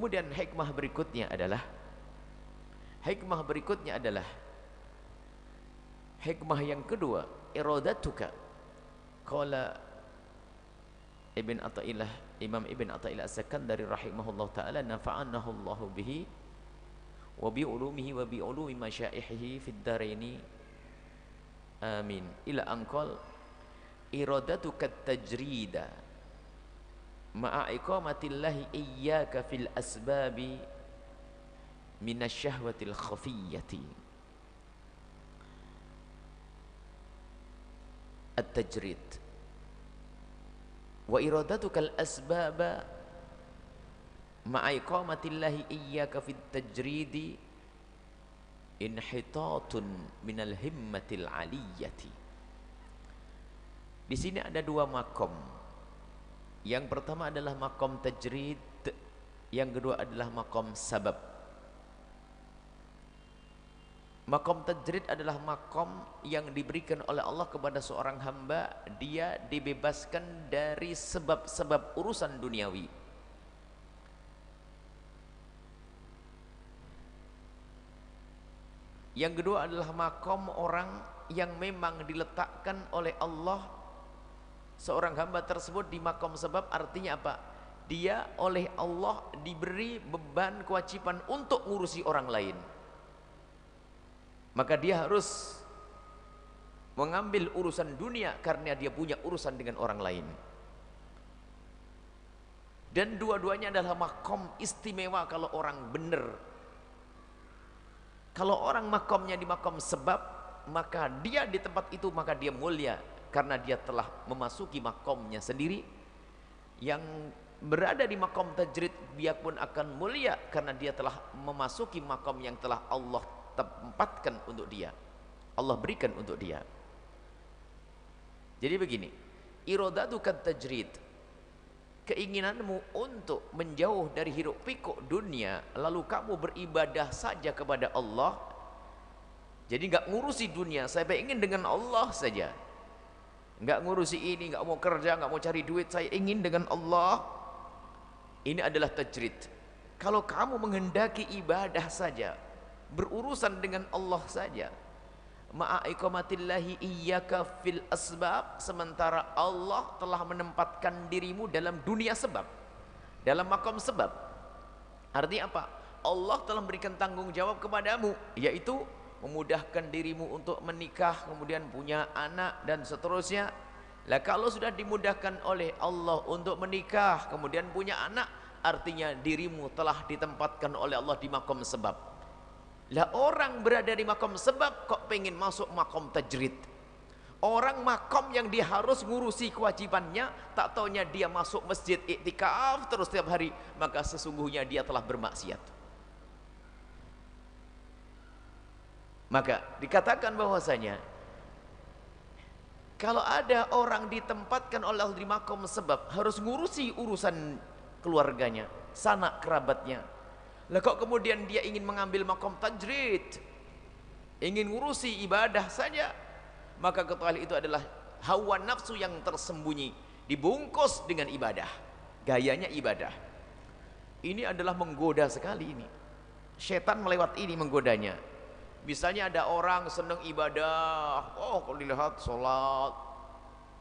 Kemudian hikmah berikutnya adalah hikmah yang kedua, iradatuka. Qala Imam Ibn Athaillah As-Sakandari rahimahullah ta'ala, nafa'anahu Allah bihi wa bi ulumihi wa bi ulumi masyaihihi fid daraini amin, ila anqal iradatuka tajrida ma'a iqamatillahi iyyaka fil asbabi minasyahwatil khafiyyati. At-tajrid wa iradatukal asbaba ma'a iqamatillahi iyyaka fit tajridi inhitatun minal himmatil aliyati. Di sini ada dua makom. Yang pertama adalah makom tajrid, yang kedua adalah makom sabab. Makom tajrid adalah makom yang diberikan oleh Allah kepada seorang hamba, dia dibebaskan dari sebab-sebab urusan duniawi. Yang kedua adalah makom orang yang memang diletakkan oleh Allah, seorang hamba tersebut di makom sebab. Artinya apa? Dia oleh Allah diberi beban kewajiban untuk ngurusi orang lain, maka dia harus mengambil urusan dunia karena dia punya urusan dengan orang lain. Dan dua-duanya adalah makom istimewa kalau orang benar. Kalau orang makomnya di makom sebab, maka dia di tempat itu maka dia mulia karena dia telah memasuki makomnya sendiri. Yang berada di makom tajrid dia pun akan mulia karena dia telah memasuki makom yang telah Allah tempatkan untuk dia, Allah berikan untuk dia. Jadi begini, iradatukat tajrid, keinginanmu untuk menjauh dari hiruk pikuk dunia, lalu kamu beribadah saja kepada Allah. Jadi nggak ngurusi dunia, saya ingin dengan Allah saja, nggak ngurusi ini, nggak mau kerja, nggak mau cari duit, saya ingin dengan Allah. Ini adalah tajrid. Kalau kamu menghendaki ibadah saja, berurusan dengan Allah saja, ma'a iqamatillahi iyyaka fil asbab, sementara Allah telah menempatkan dirimu dalam dunia sebab, dalam makom sebab. Artinya apa? Allah telah memberikan tanggung jawab kepadamu, yaitu memudahkan dirimu untuk menikah, kemudian punya anak dan seterusnya. Lah kalau sudah dimudahkan oleh Allah untuk menikah kemudian punya anak, artinya dirimu telah ditempatkan oleh Allah di makom sebab. Lah orang berada di makom sebab kok pengen masuk makom tajrid. Orang makom yang dia harus ngurusi kewajibannya, tak taunya dia masuk masjid iktikaf terus setiap hari, maka sesungguhnya dia telah bermaksiat. Maka dikatakan bahwasanya kalau ada orang ditempatkan oleh Allah di makom sebab, harus ngurusi urusan keluarganya, sanak kerabatnya. Lah kok kemudian dia ingin mengambil makom tajrid, ingin ngurusi ibadah saja, maka ketahui itu adalah hawa nafsu yang tersembunyi, dibungkus dengan ibadah, gayanya ibadah. Ini adalah menggoda sekali ini. Setan melewat ini menggodanya. Misalnya ada orang senang ibadah, oh kalau dilihat sholat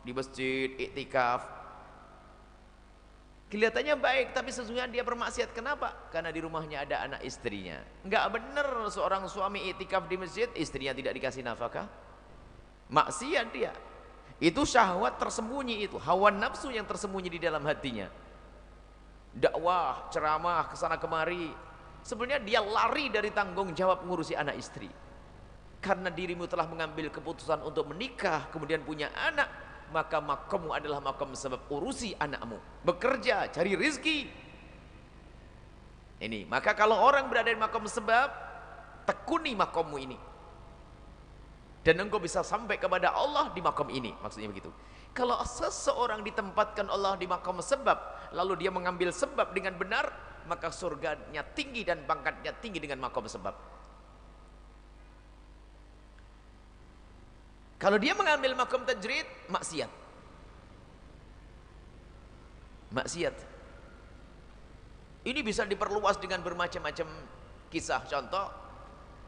di masjid, iktikaf, kelihatannya baik, tapi sesungguhnya dia bermaksiat. Kenapa? Karena di rumahnya ada anak istrinya. Enggak benar seorang suami iktikaf di masjid, istrinya tidak dikasih nafkah. Maksiat dia. Itu syahwat tersembunyi, itu hawa nafsu yang tersembunyi di dalam hatinya. Dakwah, ceramah kesana kemari, sebenarnya dia lari dari tanggung jawab mengurusi anak istri. Karena dirimu telah mengambil keputusan untuk menikah kemudian punya anak, maka makommu adalah makom sebab, urusi anakmu, bekerja, cari rizki. Ini, maka kalau orang berada di makom sebab, tekuni makommu ini, dan engkau bisa sampai kepada Allah di makom ini. Maksudnya begitu. Kalau seseorang ditempatkan Allah di makom sebab, lalu dia mengambil sebab dengan benar, maka surganya tinggi dan pangkatnya tinggi dengan makom sebab. Kalau dia mengambil makom tajrid, maksiat. Maksiat. Ini bisa diperluas dengan bermacam-macam kisah. Contoh,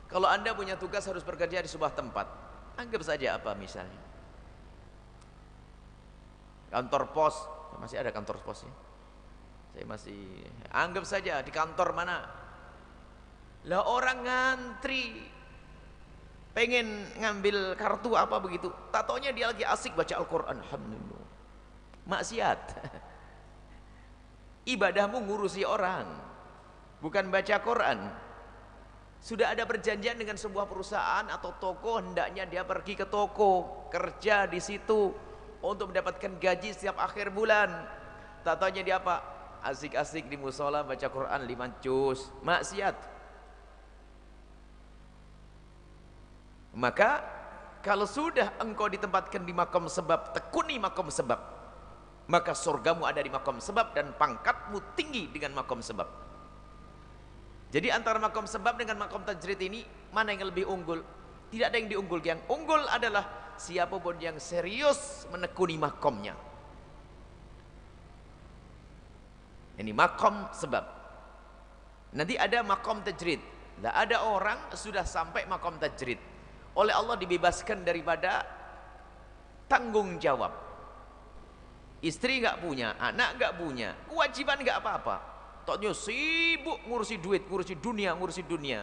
kalau Anda punya tugas harus bekerja di sebuah tempat, anggap saja apa misalnya kantor pos. Masih ada kantor pos ya? Saya masih anggap saja di kantor mana lah, orang ngantri pengen ngambil kartu apa begitu, tatonya dia lagi asik baca Al-Quran. Alhamdulillah, maksiat. Ibadahmu ngurusi orang, bukan baca Quran. Sudah ada perjanjian dengan sebuah perusahaan atau toko, hendaknya dia pergi ke toko, kerja di situ untuk mendapatkan gaji setiap akhir bulan. Tatonya dia apa? Asik-asik di musola baca Quran 5 juz. Maksiat. Maka kalau sudah engkau ditempatkan di makom sebab, tekuni makom sebab, maka surgamu ada di makom sebab dan pangkatmu tinggi dengan makom sebab. Jadi antara makom sebab dengan makom tajrid ini, mana yang lebih unggul? Tidak ada yang diunggul. Yang unggul adalah siapapun yang serius menekuni makomnya. Ini makom sebab. Nanti ada makom tajrid. Nah, ada orang sudah sampai makom tajrid, oleh Allah dibebaskan daripada tanggung jawab. Istri nggak punya, anak nggak punya, kewajiban nggak apa-apa. Toknya sibuk ngurusi duit, ngurusi dunia.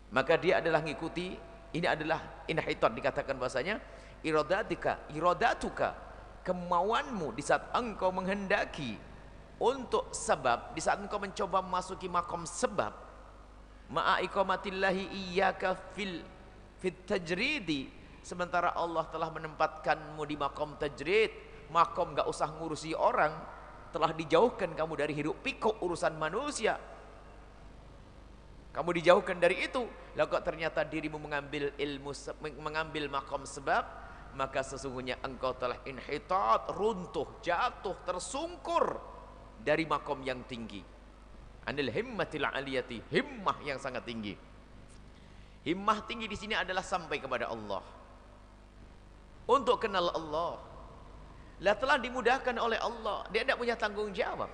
Maka dia adalah ngikuti. Ini adalah inhitat, dikatakan bahasanya iradatuka, kemauanmu di saat engkau menghendaki untuk sebab, di saat engkau mencoba memasuki makom sebab, ma'a iqamatillahi iyyaka fit tajridi, sementara Allah telah menempatkanmu di makom tajrid, makom gak usah ngurusi orang, telah dijauhkan kamu dari hiruk pikuk urusan manusia. Kamu dijauhkan dari itu, lalu kok ternyata dirimu mengambil ilmu, mengambil makom sebab, maka sesungguhnya engkau telah inhitat, runtuh, jatuh, tersungkur dari makom yang tinggi. Anil himmatil aliyati, himmah yang sangat tinggi. Himmah tinggi di sini adalah sampai kepada Allah, untuk kenal Allah. Lah telah dimudahkan oleh Allah, dia tidak punya tanggung jawab,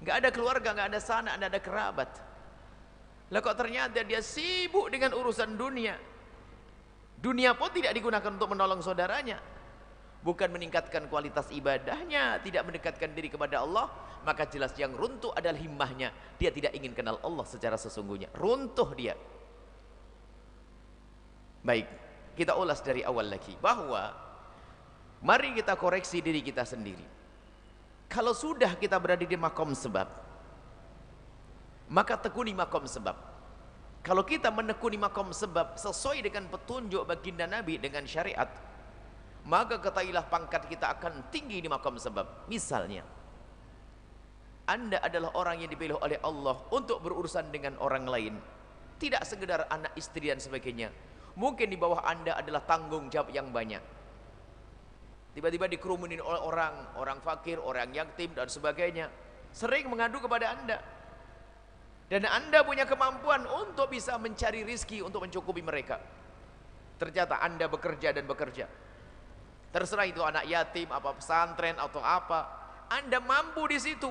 nggak ada keluarga, nggak ada sanak, nggak ada kerabat. Lah kok ternyata dia sibuk dengan urusan dunia. Dunia pun tidak digunakan untuk menolong saudaranya, bukan meningkatkan kualitas ibadahnya, tidak mendekatkan diri kepada Allah. Maka jelas yang runtuh adalah himmahnya. Dia tidak ingin kenal Allah secara sesungguhnya, runtuh dia. Baik, kita ulas dari awal lagi, bahwa mari kita koreksi diri kita sendiri. Kalau sudah kita berada di makom sebab, maka tekuni makom sebab. Kalau kita menekuni makom sebab sesuai dengan petunjuk baginda Nabi dengan syariat, maka ketahuilah pangkat kita akan tinggi di makom sebab. Misalnya, Anda adalah orang yang dipilih oleh Allah untuk berurusan dengan orang lain, tidak sekedar anak, istri dan sebagainya. Mungkin di bawah Anda adalah tanggung jawab yang banyak. Tiba-tiba dikerumunin oleh orang fakir, orang yatim dan sebagainya, sering mengadu kepada Anda. Dan Anda punya kemampuan untuk bisa mencari rizki untuk mencukupi mereka. Ternyata Anda bekerja dan bekerja. Terserah itu anak yatim, apa pesantren atau apa, Anda mampu di situ.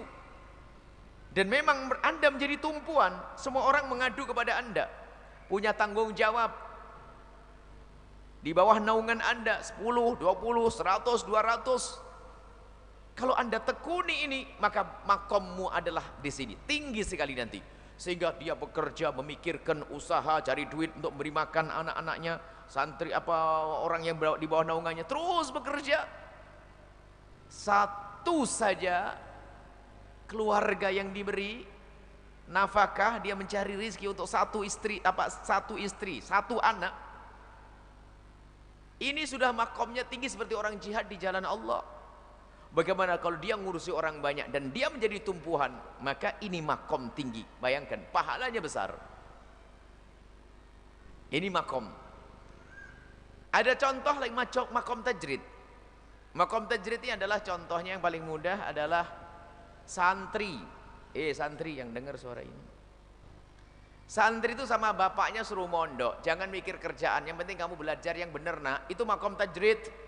Dan memang Anda menjadi tumpuan, semua orang mengadu kepada Anda. Punya tanggung jawab. Di bawah naungan Anda 10, 20, 100, 200. Kalau Anda tekuni ini, maka makommu adalah di sini, tinggi sekali nanti. Sehingga dia bekerja, memikirkan usaha, cari duit untuk memberi makan anak-anaknya, santri apa orang yang di bawah naungannya, terus bekerja. Satu saja keluarga yang diberi nafkah, dia mencari rezeki untuk satu istri, satu anak. Ini sudah makomnya tinggi seperti orang jihad di jalan Allah. Bagaimana kalau dia ngurusi orang banyak dan dia menjadi tumpuhan, maka ini makom tinggi. Bayangkan, pahalanya besar. Ini makom. Ada contoh lagi makom tajrid. Makom tajrid ini adalah contohnya yang paling mudah adalah santri. Santri yang dengar suara ini. Santri itu sama bapaknya suruh mondok, jangan mikir kerjaan, yang penting kamu belajar yang benar nak. Itu makom tajrid.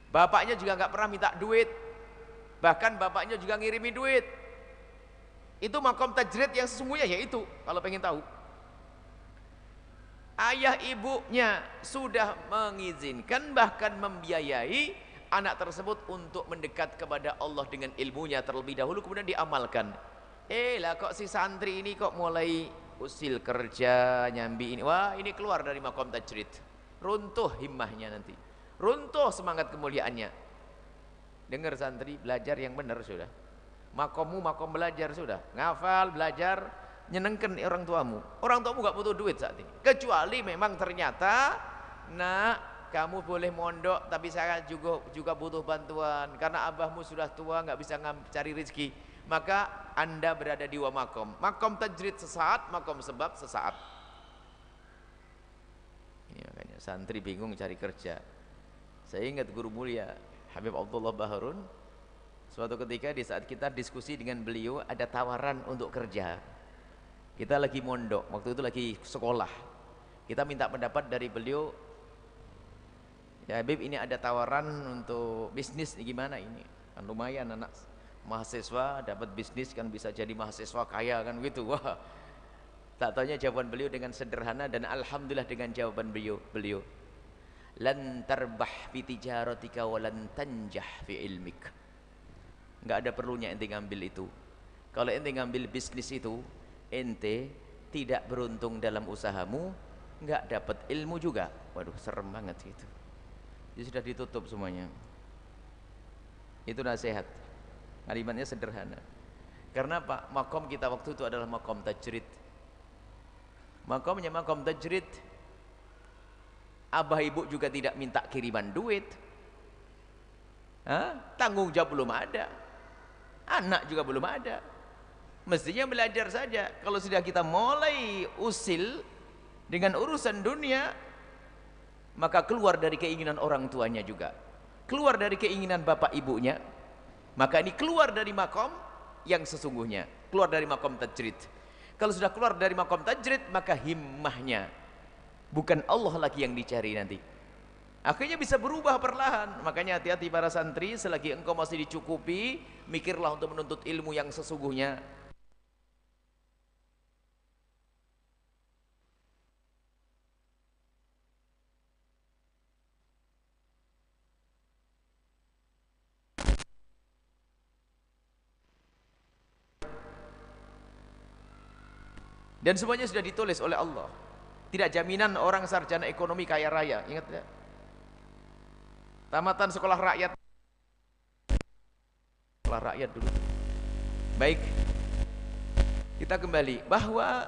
Bapaknya juga nggak pernah minta duit, Bahkan bapaknya juga ngirimi duit. Itu makom tajrid yang sesungguhnya, yaitu kalau pengen tahu, ayah ibunya sudah mengizinkan bahkan membiayai anak tersebut untuk mendekat kepada Allah dengan ilmunya terlebih dahulu, kemudian diamalkan. Lah kok si santri ini kok mulai usil kerja nyambi ini, wah ini keluar dari makom tajrid, runtuh himmahnya, nanti runtuh semangat kemuliaannya. Dengar santri, belajar yang benar sudah, makommu makom belajar sudah, ngafal belajar, nyenengkan orang tuamu gak butuh duit saat ini, kecuali memang ternyata nak kamu boleh mondok tapi saya juga butuh bantuan karena abahmu sudah tua nggak bisa cari rezeki, maka anda berada di makom tajrid sesaat, makom sebab sesaat. Ini makanya santri bingung cari kerja. Saya ingat guru mulia Habib Abdullah Baharun, suatu ketika di saat kita diskusi dengan beliau ada tawaran untuk kerja. Kita lagi mondok, waktu itu lagi sekolah. Kita minta pendapat dari beliau, ya Habib ini ada tawaran untuk bisnis, gimana ini? Kan lumayan anak mahasiswa dapat bisnis kan bisa jadi mahasiswa kaya kan gitu. Wah, tak taunya jawaban beliau dengan sederhana dan alhamdulillah dengan jawaban beliau, lan tarbah fi tijaratika wa lan tanjah fi ilmik. Enggak ada perlunya ente ngambil itu. Kalau ente ngambil bisnis itu, ente tidak beruntung dalam usahamu, enggak dapat ilmu juga. Waduh, serem banget gitu. Jadi sudah ditutup semuanya. Itu nasihat. Kalimatnya sederhana. Karena apa? Makom kita waktu itu adalah makom tajrid. Makomnya makom tajrid. Abah ibu juga tidak minta kiriman duit. Tanggung jawab belum ada, anak juga belum ada. Mestinya belajar saja. Kalau sudah kita mulai usil dengan urusan dunia, maka keluar dari keinginan orang tuanya juga, keluar dari keinginan bapak ibunya, maka ini keluar dari makom yang sesungguhnya, keluar dari makom tajrid. Kalau sudah keluar dari makom tajrid, maka himmahnya bukan Allah lagi yang dicari nanti. Akhirnya bisa berubah perlahan. Makanya hati-hati para santri, selagi engkau masih dicukupi, mikirlah untuk menuntut ilmu yang sesungguhnya. Dan semuanya sudah ditulis oleh Allah. Tidak jaminan orang sarjana ekonomi kaya raya, ingat ya? Tamatan sekolah rakyat dulu. Baik, kita kembali bahwa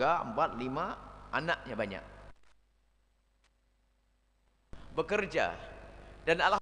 tiga, 4, 5, anaknya banyak, bekerja, dan alhamdulillah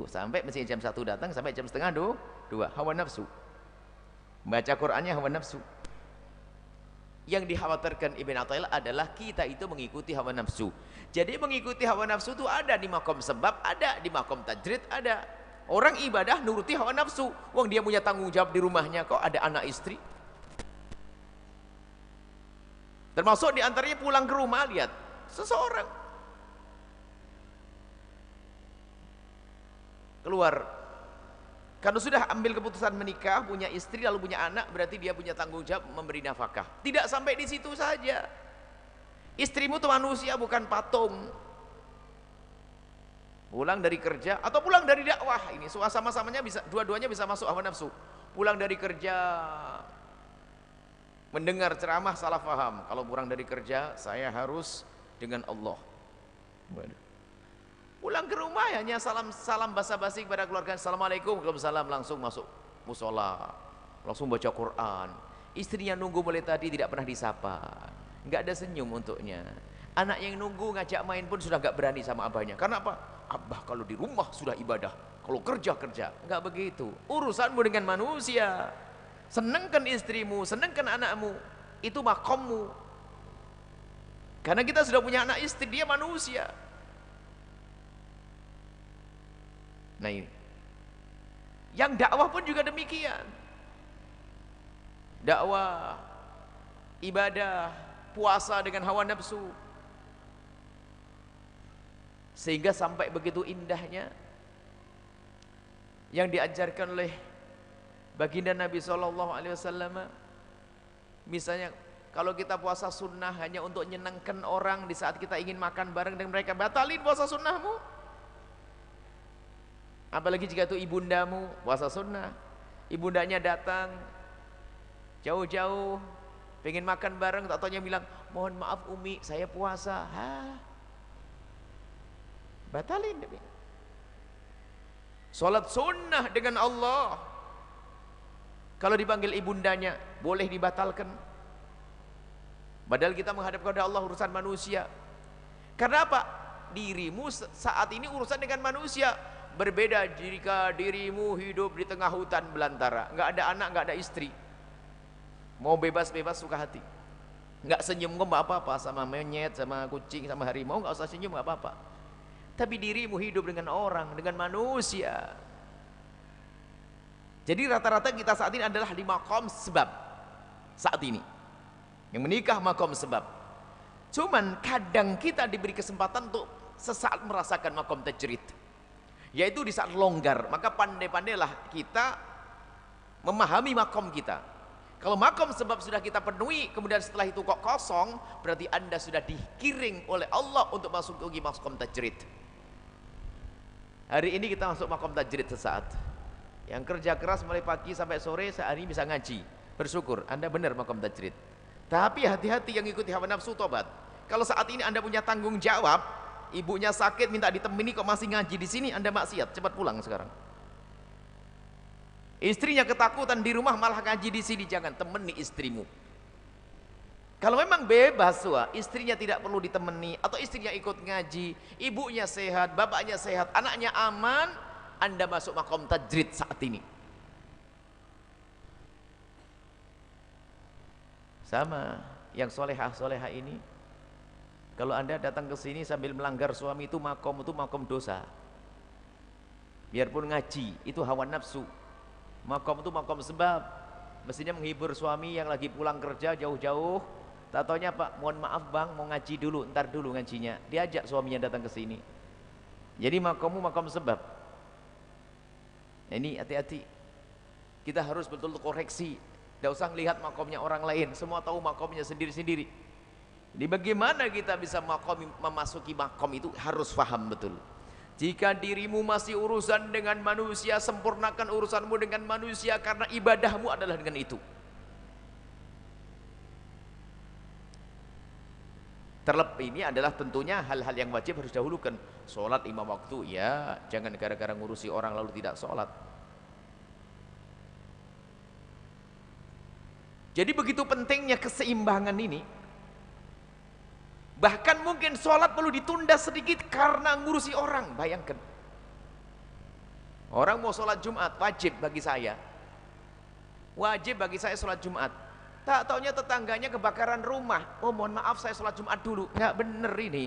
sampai mesti jam 1 datang sampai jam setengah 2, hawa nafsu. Baca Qur'annya hawa nafsu. Yang dikhawatirkan Ibn Athaillah adalah kita itu mengikuti hawa nafsu. Jadi mengikuti hawa nafsu itu ada di makom sebab, ada di makom tajrid, ada. Orang ibadah nuruti hawa nafsu. Wong dia punya tanggung jawab di rumahnya, kok ada anak istri. Termasuk diantaranya pulang ke rumah, lihat seseorang keluar, kalau sudah ambil keputusan menikah, punya istri lalu punya anak, berarti dia punya tanggung jawab memberi nafkah. Tidak sampai di situ saja. Istrimu itu manusia, bukan patung. Pulang dari kerja atau pulang dari dakwah, ini sama-samanya bisa, dua-duanya bisa masuk hawa nafsu. Pulang dari kerja, mendengar ceramah salah paham. Kalau pulang dari kerja, saya harus dengan Allah. Pulang ke rumah hanya salam basa-basi kepada keluarga, assalamualaikum, waalaikumsalam, langsung masuk musola, langsung baca Quran. Istrinya nunggu mulai tadi tidak pernah disapa, nggak ada senyum untuknya. Anak yang nunggu ngajak main pun sudah nggak berani sama abahnya. Karena apa? Abah kalau di rumah sudah ibadah, kalau kerja. Nggak begitu. Urusanmu dengan manusia. Senangkan istrimu, senangkan anakmu, itu makommu. Karena kita sudah punya anak istri, dia manusia. Nah ini, yang dakwah pun juga demikian. Dakwah, ibadah, puasa dengan hawa nafsu, sehingga sampai begitu indahnya yang diajarkan oleh baginda Nabi SAW. Misalnya kalau kita puasa sunnah hanya untuk menyenangkan orang, di saat kita ingin makan bareng dengan mereka, batalin puasa sunnahmu. Apalagi jika itu ibundamu puasa sunnah, ibundanya datang jauh-jauh pengen makan bareng, tak taunya bilang, mohon maaf Umi, saya puasa. Batalin. Salat sunnah dengan Allah, kalau dipanggil ibundanya boleh dibatalkan. Padahal kita menghadap kepada Allah, urusan manusia. Karena apa? Dirimu saat ini urusan dengan manusia. Berbeda jika dirimu hidup di tengah hutan belantara, nggak ada anak, nggak ada istri, mau bebas-bebas suka hati, nggak senyum nggak apa-apa, sama monyet, sama kucing, sama harimau nggak usah senyum, nggak apa-apa. Tapi dirimu hidup dengan orang, dengan manusia. Jadi rata-rata kita saat ini adalah di makom sebab. Saat ini yang menikah makom sebab. Cuman kadang kita diberi kesempatan untuk sesaat merasakan makom tajrid, yaitu di saat longgar. Maka pandai-pandailah kita memahami makom kita. Kalau makom sebab sudah kita penuhi, kemudian setelah itu kok kosong, berarti Anda sudah dikiring oleh Allah untuk masuk ke makom tajrid. Hari ini kita masuk makom tajrid sesaat. Yang kerja keras mulai pagi sampai sore, sehari bisa ngaji, bersyukur Anda benar makom tajrid. Tapi hati-hati yang ikuti hawa nafsu, tobat. Kalau saat ini Anda punya tanggung jawab, ibunya sakit minta ditemani kok masih ngaji di sini, Anda maksiat, cepat pulang sekarang. Istrinya ketakutan di rumah malah ngaji di sini, jangan temani istrimu. Kalau memang bebas, istrinya tidak perlu ditemani, atau istrinya ikut ngaji, ibunya sehat, bapaknya sehat, anaknya aman, Anda masuk makom tajrid saat ini. Sama yang solehah ini, kalau Anda datang ke sini sambil melanggar suami, itu makom dosa. Biarpun ngaji, itu hawa nafsu. Makom itu makom sebab. Mestinya menghibur suami yang lagi pulang kerja jauh-jauh. Tak taunya, Pak, mohon maaf Bang, mau ngaji dulu, ntar dulu ngajinya. Diajak suaminya datang ke sini. Jadi makommu makom sebab. Nah, ini hati-hati. Kita harus betul-betul koreksi. Tidak usah melihat makomnya orang lain, semua tahu makomnya sendiri-sendiri. Jadi bagaimana kita bisa memasuki makom itu harus paham betul. Jika dirimu masih urusan dengan manusia, sempurnakan urusanmu dengan manusia, karena ibadahmu adalah dengan itu. Terlebih ini adalah tentunya hal-hal yang wajib harus dahulukan. Sholat 5 waktu, ya jangan gara-gara ngurusi orang lalu tidak sholat. Jadi begitu pentingnya keseimbangan ini. Bahkan mungkin sholat perlu ditunda sedikit karena ngurusi orang. Bayangkan, Orang mau sholat Jumat, wajib bagi saya. Wajib bagi saya sholat Jumat. Tak taunya tetangganya kebakaran rumah. Oh mohon maaf saya sholat Jumat dulu. Nggak bener ini.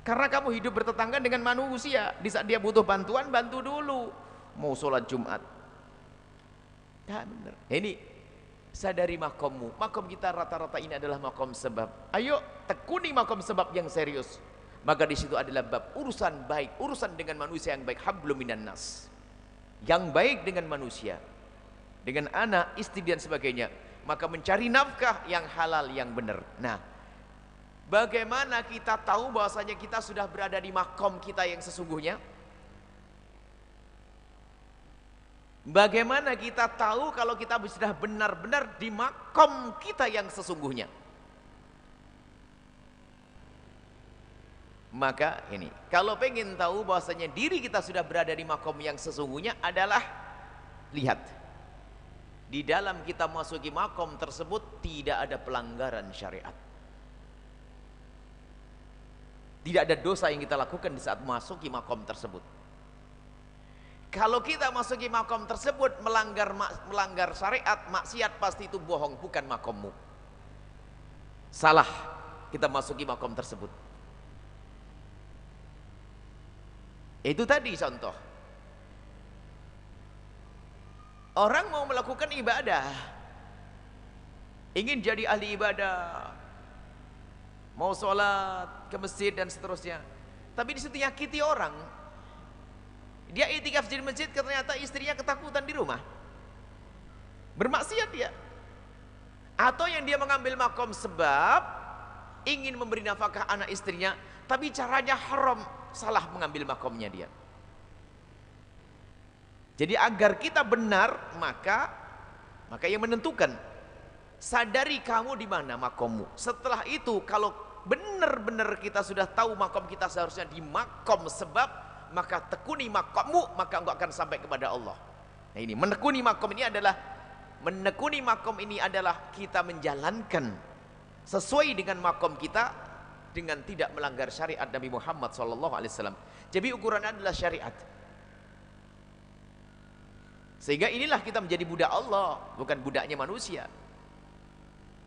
Karena kamu hidup bertetangga dengan manusia. Di saat dia butuh bantuan, bantu dulu. Mau sholat Jumat. Nggak bener. Ini sadari makommu. Makom kita rata-rata ini adalah makom sebab. Ayo tekuni makom sebab yang serius. Maka di situ adalah bab urusan baik, urusan dengan manusia yang baik, hablum minan nas. Yang baik dengan manusia, dengan anak, istri dan sebagainya. Maka mencari nafkah yang halal, yang benar. Nah, bagaimana kita tahu bahwasanya kita sudah berada di makom kita yang sesungguhnya? Bagaimana kita tahu kalau kita sudah benar-benar di makom kita yang sesungguhnya? Maka ini, kalau pengen tahu bahwasanya diri kita sudah berada di makom yang sesungguhnya adalah, lihat, di dalam kita masuki makom tersebut tidak ada pelanggaran syariat. Tidak ada dosa yang kita lakukan di saat masuki makom tersebut. Kalau kita masuki makom tersebut melanggar syariat, maksiat, pasti itu bohong, bukan makommu. Salah kita masuki makom tersebut. Itu tadi contoh. Orang mau melakukan ibadah, ingin jadi ahli ibadah, mau sholat ke masjid dan seterusnya, tapi di situ nyakiti orang. Dia itikaf di masjid, ternyata istrinya ketakutan di rumah, bermaksiat dia. Atau yang dia mengambil makom sebab ingin memberi nafkah anak istrinya, tapi caranya haram, salah mengambil makomnya dia. Jadi agar kita benar, maka yang menentukan, sadari kamu di mana makommu. Setelah itu kalau benar-benar kita sudah tahu makom kita seharusnya di makom sebab, maka tekuni makommu, maka engkau akan sampai kepada Allah. Nah ini menekuni makom ini adalah kita menjalankan sesuai dengan makom kita, dengan tidak melanggar syariat Nabi Muhammad SAW. Jadi ukurannya adalah syariat. Sehingga inilah kita menjadi budak Allah, bukan budaknya manusia.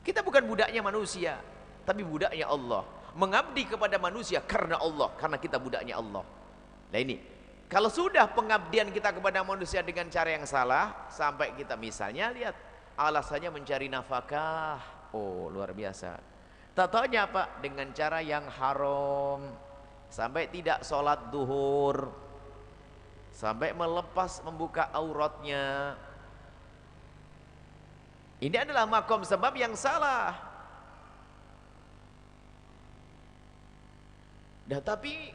Kita bukan budaknya manusia, tapi budaknya Allah. Mengabdi kepada manusia karena Allah, karena kita budaknya Allah. Nah ini, kalau sudah pengabdian kita kepada manusia dengan cara yang salah, sampai kita misalnya lihat alasannya mencari nafkah, oh luar biasa. Tak taunya apa? Dengan cara yang haram, sampai tidak sholat duhur, sampai melepas membuka auratnya. Ini adalah makom sebab yang salah. Nah, tapi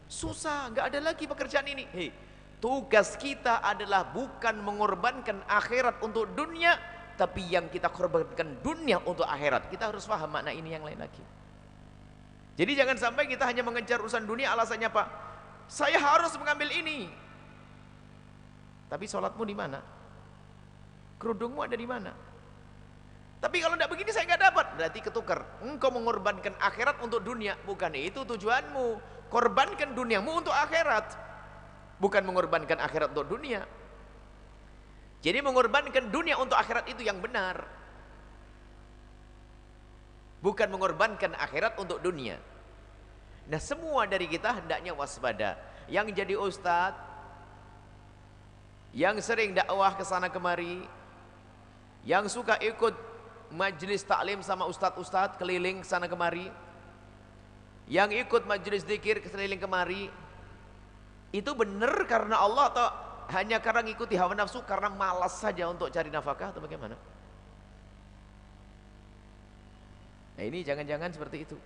susah, nggak ada lagi pekerjaan ini. Hei, tugas kita adalah bukan mengorbankan akhirat untuk dunia, tapi yang kita korbankan dunia untuk akhirat. Kita harus paham makna ini yang lain lagi. Jadi jangan sampai kita hanya mengejar urusan dunia, alasannya apa? Saya harus mengambil ini. Tapi sholatmu di mana? Kerudungmu ada di mana? Tapi kalau tidak begini saya nggak dapat. Berarti ketukar. Engkau mengorbankan akhirat untuk dunia, bukan itu tujuanmu. Korbankan duniamu untuk akhirat, bukan mengorbankan akhirat untuk dunia. Jadi mengorbankan dunia untuk akhirat itu yang benar, bukan mengorbankan akhirat untuk dunia. Nah semua dari kita hendaknya waspada. Yang jadi ustadz, yang sering dakwah ke sana kemari, yang suka ikut majelis taklim sama ustadz-ustadz keliling sana kemari, yang ikut majelis zikir keliling kemari, itu benar karena Allah atau hanya karena ngikuti hawa nafsu, karena malas saja untuk cari nafkah, atau bagaimana? Nah ini jangan-jangan seperti itu.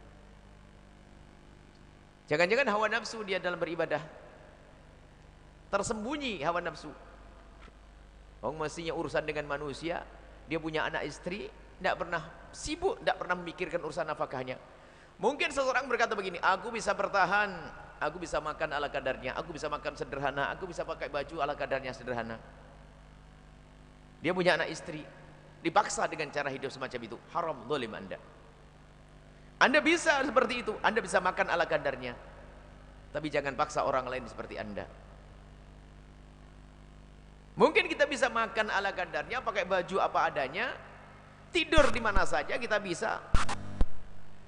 Jangan-jangan hawa nafsu dia dalam beribadah, tersembunyi hawa nafsu. Oh mestinya urusan dengan manusia, dia punya anak istri, tidak pernah sibuk, tidak pernah memikirkan urusan nafkahnya. Mungkin seseorang berkata begini, aku bisa bertahan, aku bisa makan ala kadarnya, aku bisa makan sederhana, aku bisa pakai baju ala kadarnya sederhana. Dia punya anak istri, dipaksa dengan cara hidup semacam itu, haram, zalim Anda. Anda bisa seperti itu, Anda bisa makan ala kadarnya, tapi jangan paksa orang lain seperti Anda. Mungkin kita bisa makan ala kadarnya, pakai baju apa adanya, tidur di mana saja kita bisa.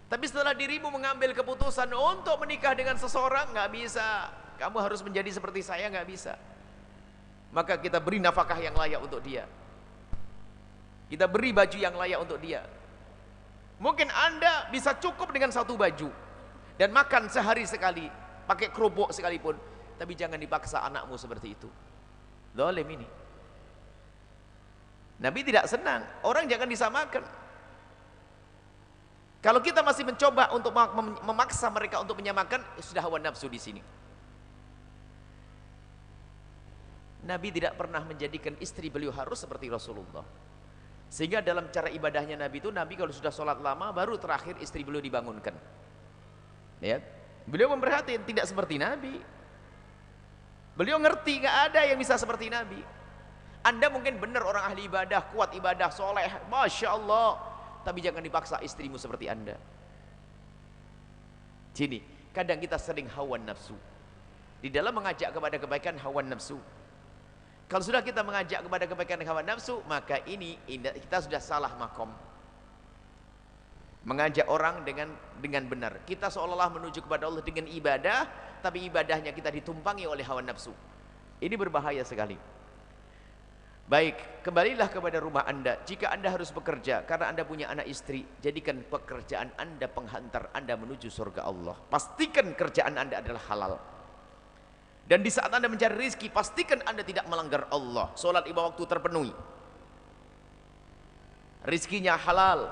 Tapi setelah dirimu mengambil keputusan untuk menikah dengan seseorang, nggak bisa. Kamu harus menjadi seperti saya, nggak bisa. Maka kita beri nafkah yang layak untuk dia. Kita beri baju yang layak untuk dia. Mungkin Anda bisa cukup dengan satu baju dan makan sehari sekali, pakai kerupuk sekalipun. Tapi jangan dipaksa anakmu seperti itu. Zalim ini. Nabi tidak senang. Orang jangan disamakan. Kalau kita masih mencoba untuk memaksa mereka untuk menyamakan, sudah hawa nafsu di sini. Nabi tidak pernah menjadikan istri beliau harus seperti Rasulullah. Sehingga dalam cara ibadahnya Nabi itu, Nabi kalau sudah sholat lama, baru terakhir istri beliau dibangunkan. Lihat, beliau memperhatikan, tidak seperti Nabi. Beliau ngerti, gak ada yang bisa seperti Nabi. Anda mungkin benar orang ahli ibadah, kuat ibadah, soleh, Masya Allah. Tapi jangan dipaksa istrimu seperti Anda. Sini, kadang kita sering hawa nafsu. Di dalam mengajak kepada kebaikan, hawa nafsu. Kalau sudah kita mengajak kepada kebaikan hawa nafsu, maka ini kita sudah salah makom. Mengajak orang dengan benar. Kita seolah-olah menuju kepada Allah dengan ibadah, tapi ibadahnya kita ditumpangi oleh hawa nafsu. Ini berbahaya sekali. Baik, kembalilah kepada rumah Anda. Jika Anda harus bekerja karena Anda punya anak istri, jadikan pekerjaan Anda penghantar Anda menuju surga Allah. Pastikan kerjaan Anda adalah halal. Dan di saat Anda mencari rezeki, pastikan Anda tidak melanggar Allah. Salat 5 waktu terpenuhi. Rezekinya halal.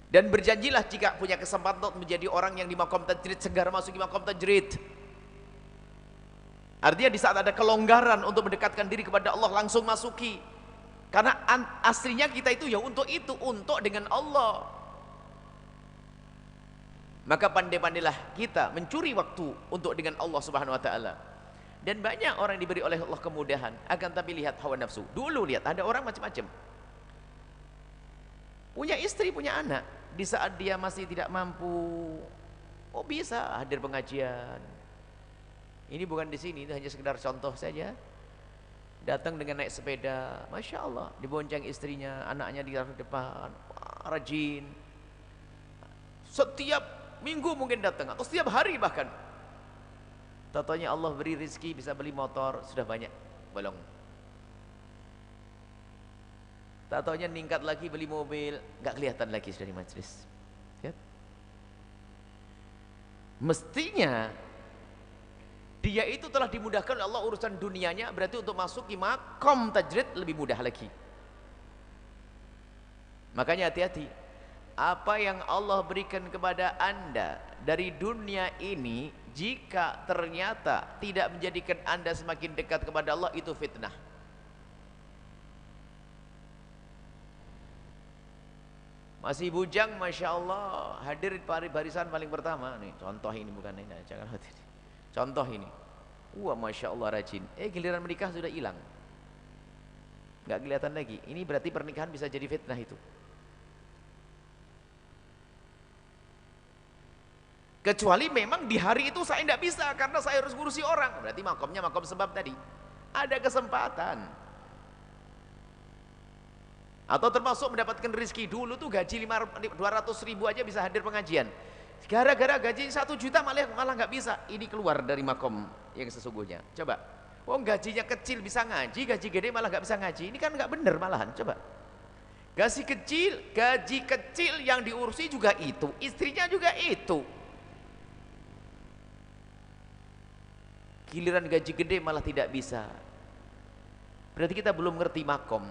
Dan berjanjilah jika punya kesempatan untuk menjadi orang yang di maqam tajrid, segera masuk di maqam tajrid. Artinya di saat ada kelonggaran untuk mendekatkan diri kepada Allah, langsung masuki. Karena aslinya kita itu ya untuk dengan Allah. Maka pandai-pandailah kita mencuri waktu untuk dengan Allah Subhanahu wa taala. Dan banyak orang yang diberi oleh Allah kemudahan, akan tapi lihat hawa nafsu. Dulu lihat ada orang macam-macam. Punya istri, punya anak, di saat dia masih tidak mampu, oh bisa hadir pengajian. Ini bukan di sini, itu hanya sekedar contoh saja. Datang dengan naik sepeda, Masya Allah, dibonceng istrinya, anaknya di depan, rajin. Setiap minggu mungkin datang, atau setiap hari bahkan. Totonya Allah beri rezeki, bisa beli motor, sudah banyak, bolong. Totonya ningkat lagi, beli mobil, nggak kelihatan lagi sudah di majelis. Lihat. Mestinya dia itu telah dimudahkan oleh Allah urusan dunianya, berarti untuk masuk ke maqam tajrid lebih mudah lagi. Makanya hati-hati. Apa yang Allah berikan kepada Anda dari dunia ini, jika ternyata tidak menjadikan Anda semakin dekat kepada Allah, itu fitnah. Masih bujang, Masya Allah, hadir barisan paling pertama. Nih, contoh ini bukan ini, jangan hati. Contoh ini, wah Masya Allah rajin. Giliran menikah sudah hilang, nggak kelihatan lagi. Ini berarti pernikahan bisa jadi fitnah itu. Kecuali memang di hari itu saya tidak bisa karena saya harus ngurusi orang. Berarti makomnya makom sebab tadi. Ada kesempatan. Atau termasuk mendapatkan rezeki. Dulu tuh gaji 200.000 aja bisa hadir pengajian. Gara-gara gaji 1 juta malah nggak bisa. Ini keluar dari makom yang sesungguhnya. Coba, gajinya kecil bisa ngaji, gaji gede malah nggak bisa ngaji. Ini kan nggak bener malahan. Coba, gaji kecil yang diurusi juga itu, istrinya juga itu. Giliran gaji gede malah tidak bisa. Berarti kita belum ngerti makom.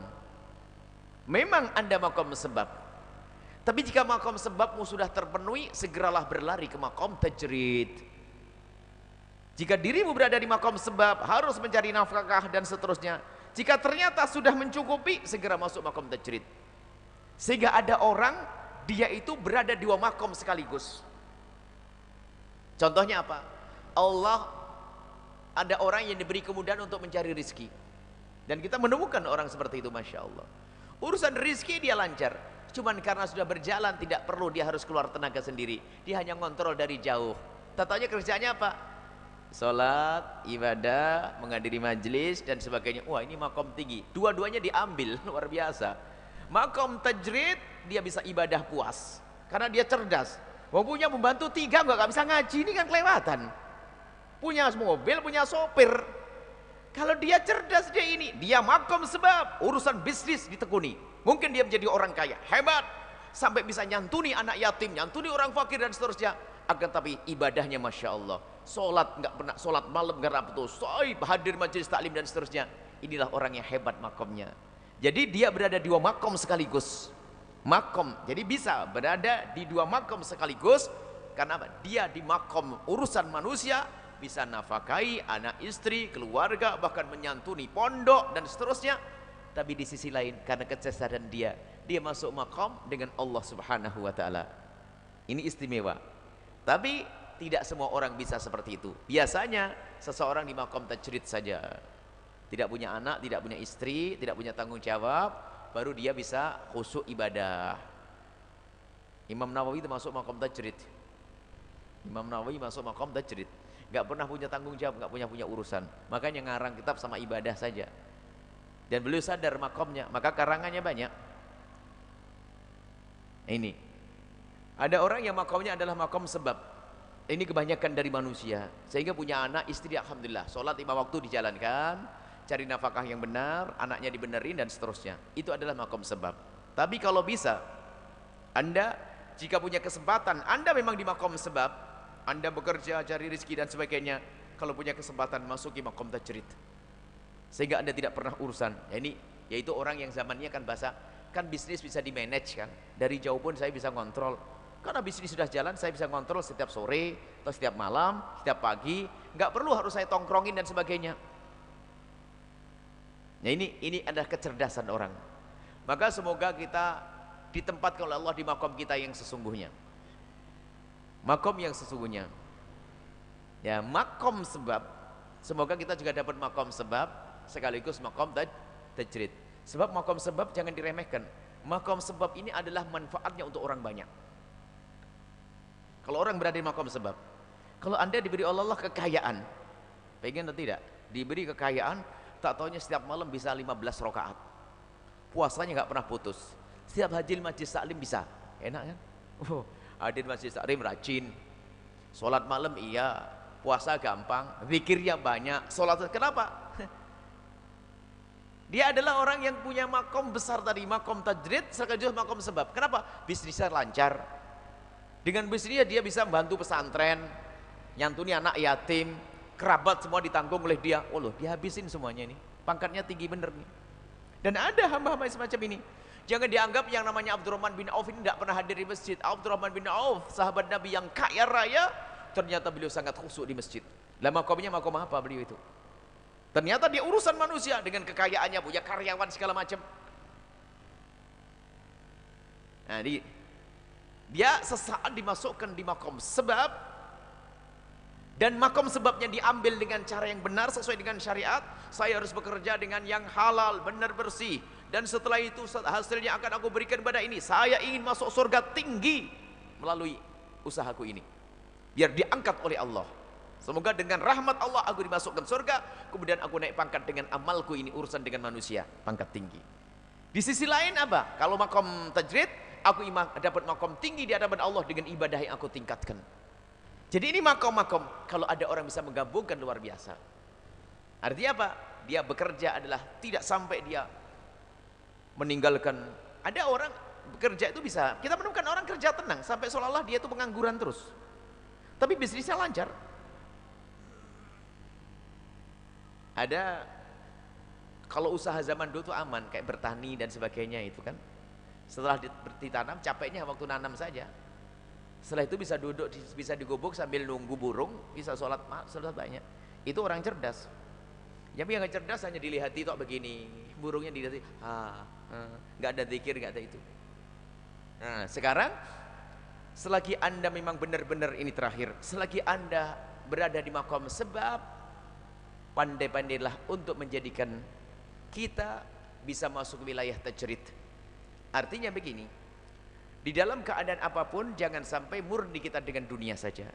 Memang Anda makom sebab. Tapi jika makom sebabmu sudah terpenuhi, segeralah berlari ke makom tajrid. Jika dirimu berada di makom sebab, harus mencari nafkah dan seterusnya. Jika ternyata sudah mencukupi, segera masuk makom tajrid. Sehingga ada orang, dia itu berada di dua makom sekaligus. Contohnya apa? Allah, ada orang yang diberi kemudahan untuk mencari rezeki. Dan kita menemukan orang seperti itu, Masya Allah. Urusan rezeki dia lancar. Cuman karena sudah berjalan, tidak perlu dia harus keluar tenaga sendiri. Dia hanya ngontrol dari jauh. Tatanya kerjanya apa? Sholat, ibadah, menghadiri majelis dan sebagainya. Wah, ini makom tinggi. Dua-duanya diambil, luar biasa. Makom tajrid, dia bisa ibadah puas karena dia cerdas. Wong punya membantu 3 nggak bisa ngaji, ini kan kelewatan. Punya mobil, punya sopir. Kalau dia cerdas, dia makom sebab urusan bisnis ditekuni. Mungkin dia menjadi orang kaya, hebat, sampai bisa nyantuni anak yatim, nyantuni orang fakir dan seterusnya. Akan tapi ibadahnya masya Allah, sholat nggak pernah, sholat malam nggak pernah putus, hadir majelis taklim dan seterusnya. Inilah orang yang hebat makomnya. Jadi dia berada di 2 makom sekaligus. Makom, jadi bisa berada di 2 makom sekaligus. Karena apa? Dia di makom urusan manusia, bisa nafkahi anak istri, keluarga, bahkan menyantuni pondok dan seterusnya. Tapi di sisi lain, karena kecerdasan dia masuk makom dengan Allah Subhanahu wa Ta'ala. Ini istimewa. Tapi tidak semua orang bisa seperti itu. Biasanya seseorang di makom tajrid saja, tidak punya anak, tidak punya istri, tidak punya tanggung jawab, baru dia bisa khusyuk ibadah. Imam Nawawi itu masuk makom tajrid. Imam Nawawi masuk makom tajrid, nggak pernah punya tanggung jawab, nggak punya urusan. Makanya ngarang kitab sama ibadah saja. Dan beliau sadar makomnya, maka karangannya banyak. Ini ada orang yang makomnya adalah makom sebab. Ini kebanyakan dari manusia, sehingga punya anak, istri, alhamdulillah, sholat 5 waktu dijalankan, cari nafkah yang benar, anaknya dibenerin dan seterusnya. Itu adalah makom sebab. Tapi kalau bisa, Anda jika punya kesempatan, Anda memang di makom sebab, Anda bekerja, cari rezeki dan sebagainya. Kalau punya kesempatan, masuki makom tajrid, sehingga Anda tidak pernah urusan. Ya ini, yaitu orang yang zamannya kan kan bisnis bisa di manage kan. Dari jauh pun saya bisa kontrol. Karena bisnis sudah jalan, saya bisa kontrol setiap sore atau setiap malam, setiap pagi. Nggak perlu harus saya tongkrongin dan sebagainya. Nah ini adalah kecerdasan orang. Maka semoga kita ditempatkan oleh Allah di makom kita yang sesungguhnya. Makom yang sesungguhnya. Ya, makom sebab. Semoga kita juga dapat makom sebab sekaligus makom tajrid. Sebab makom sebab jangan diremehkan. Makom sebab ini adalah manfaatnya untuk orang banyak. Kalau orang berada di makom sebab, kalau Anda diberi oleh Allah kekayaan, pengen atau tidak? Diberi kekayaan, tak taunya setiap malam bisa 15 rakaat, puasanya nggak pernah putus, setiap hadir majlis taklim bisa, enak kan? Hadir majlis taklim rajin, sholat malam iya, puasa gampang, zikirnya banyak, sholat kenapa? Dia adalah orang yang punya makom besar tadi, makom tajrid sekaligus makom sebab. Kenapa? Bisnisnya lancar. Dengan bisnisnya dia bisa membantu pesantren, nyantuni anak yatim, kerabat semua ditanggung oleh dia. Oh loh, dihabisin semuanya ini. Pangkatnya tinggi bener nih. Dan ada hamba-hamba semacam ini. Jangan dianggap yang namanya Abdurrahman bin Auf ini tidak pernah hadir di masjid. Abdurrahman bin Auf, sahabat Nabi yang kaya raya, ternyata beliau sangat khusyuk di masjid. Lah makomnya makom apa beliau itu? Ternyata dia urusan manusia dengan kekayaannya, punya karyawan segala macam. Nah, dia sesaat dimasukkan di makom sebab, dan makom sebabnya diambil dengan cara yang benar sesuai dengan syariat. Saya harus bekerja dengan yang halal, benar, bersih, dan setelah itu hasilnya akan aku berikan pada ini. Saya ingin masuk surga tinggi melalui usahaku ini, biar diangkat oleh Allah. Semoga dengan rahmat Allah aku dimasukkan surga, kemudian aku naik pangkat dengan amalku ini, urusan dengan manusia, pangkat tinggi. Di sisi lain apa? Kalau makom tajrid, aku dapat makom tinggi di hadapan Allah dengan ibadah yang aku tingkatkan. Jadi ini makom-makom, kalau ada orang bisa menggabungkan luar biasa. Artinya apa? Dia bekerja adalah tidak sampai dia meninggalkan. Ada orang bekerja itu bisa, kita menemukan orang kerja tenang sampai seolah-olah dia itu pengangguran terus, tapi bisnisnya lancar. Ada, kalau usaha zaman dulu itu aman, kayak bertani dan sebagainya itu kan, setelah ditanam capeknya waktu nanam saja, setelah itu bisa duduk, bisa digubuk sambil nunggu burung, bisa sholat banyak. Itu orang cerdas. Tapi yang nggak cerdas hanya dilihat itu begini, burungnya dilihat, nggak ada zikir, nggak ada itu. Nah sekarang, selagi Anda memang benar-benar ini terakhir, selagi Anda berada di makom sebab, pandai-pandailah untuk menjadikan kita bisa masuk wilayah tajrid. Artinya begini, di dalam keadaan apapun jangan sampai murni kita dengan dunia saja.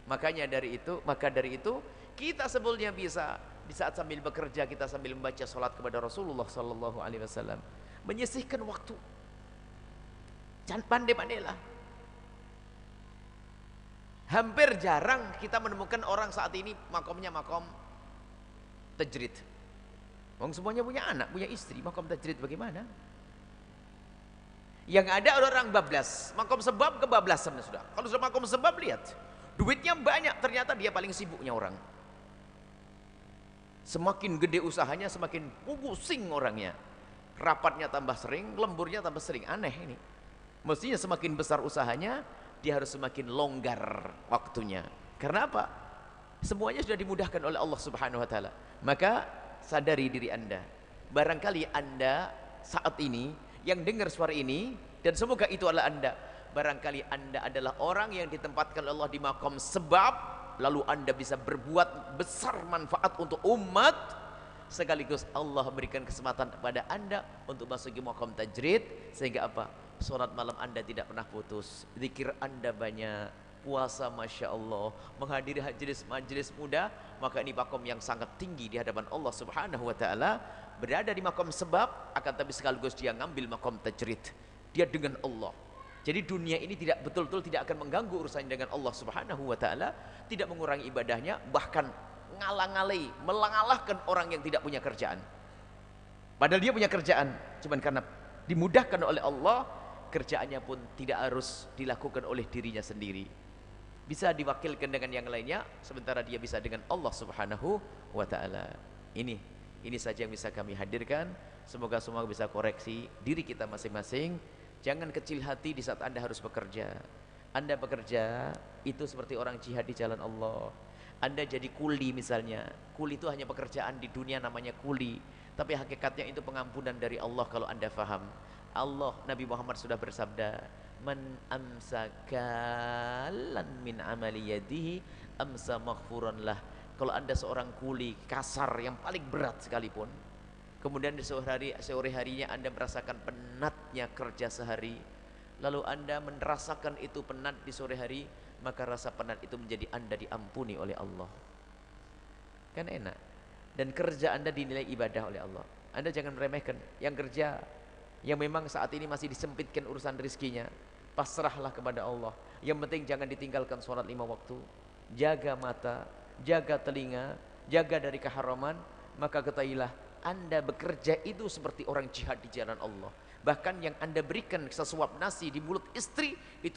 Maka dari itu kita sebetulnya bisa di saat sambil bekerja kita sambil membaca salat kepada Rasulullah sallallahu alaihi wasallam, menyisihkan waktu. Jangan pandai-pandailah. Hampir jarang kita menemukan orang saat ini makomnya makom tajrid. Wong semuanya punya anak, punya istri, makom tajrid bagaimana? Yang ada orang bablas, makom sebab kebablasan sudah. Kalau sudah makom sebab lihat, duitnya banyak, ternyata dia paling sibuknya orang. Semakin gede usahanya, semakin pusing orangnya. Rapatnya tambah sering, lemburnya tambah sering. Aneh ini. Mestinya semakin besar usahanya, dia harus semakin longgar waktunya. Karena apa? Semuanya sudah dimudahkan oleh Allah Subhanahu wa taala. Maka sadari diri Anda. Barangkali Anda saat ini yang dengar suara ini, dan semoga itu adalah Anda. Barangkali Anda adalah orang yang ditempatkan Allah di makom sebab, lalu Anda bisa berbuat besar manfaat untuk umat, sekaligus Allah berikan kesempatan kepada Anda untuk masuk ke makom tajrid, sehingga apa? Salat malam Anda tidak pernah putus, zikir Anda banyak, puasa Masya Allah, menghadiri majelis muda, maka ini makom yang sangat tinggi di hadapan Allah Subhanahu wa taala. Berada di makom sebab, akan tapi sekaligus dia ngambil makom tajrid, dia dengan Allah. Jadi dunia ini tidak betul-betul tidak akan mengganggu urusannya dengan Allah Subhanahu wa taala, tidak mengurangi ibadahnya, bahkan ngalang-ngalai, melangalahkan orang yang tidak punya kerjaan. Padahal dia punya kerjaan, cuman karena dimudahkan oleh Allah, kerjaannya pun tidak harus dilakukan oleh dirinya sendiri. Bisa diwakilkan dengan yang lainnya, sementara dia bisa dengan Allah Subhanahu wa taala. Ini saja yang bisa kami hadirkan. Semoga semua bisa koreksi diri kita masing-masing. Jangan kecil hati di saat Anda harus bekerja. Anda bekerja itu seperti orang jihad di jalan Allah. Anda jadi kuli misalnya. Kuli itu hanya pekerjaan di dunia namanya kuli, tapi hakikatnya itu pengampunan dari Allah kalau Anda faham. Allah, Nabi Muhammad sudah bersabda, man amsakalan min amali yadihi amsa maghfuran lah. Kalau Anda seorang kuli kasar yang paling berat sekalipun, kemudian di sore harinya Anda merasakan penatnya kerja sehari, lalu Anda merasakan itu penat di sore hari, maka rasa penat itu menjadi Anda diampuni oleh Allah. Kan enak. Dan kerja Anda dinilai ibadah oleh Allah. Anda jangan meremehkan yang kerja, yang memang saat ini masih disempitkan urusan rezekinya, pasrahlah kepada Allah. Yang penting jangan ditinggalkan sholat 5 waktu. Jaga mata, jaga telinga, jaga dari keharaman. Maka ketahuilah Anda bekerja itu seperti orang jihad di jalan Allah. Bahkan yang Anda berikan sesuap nasi di mulut istri itu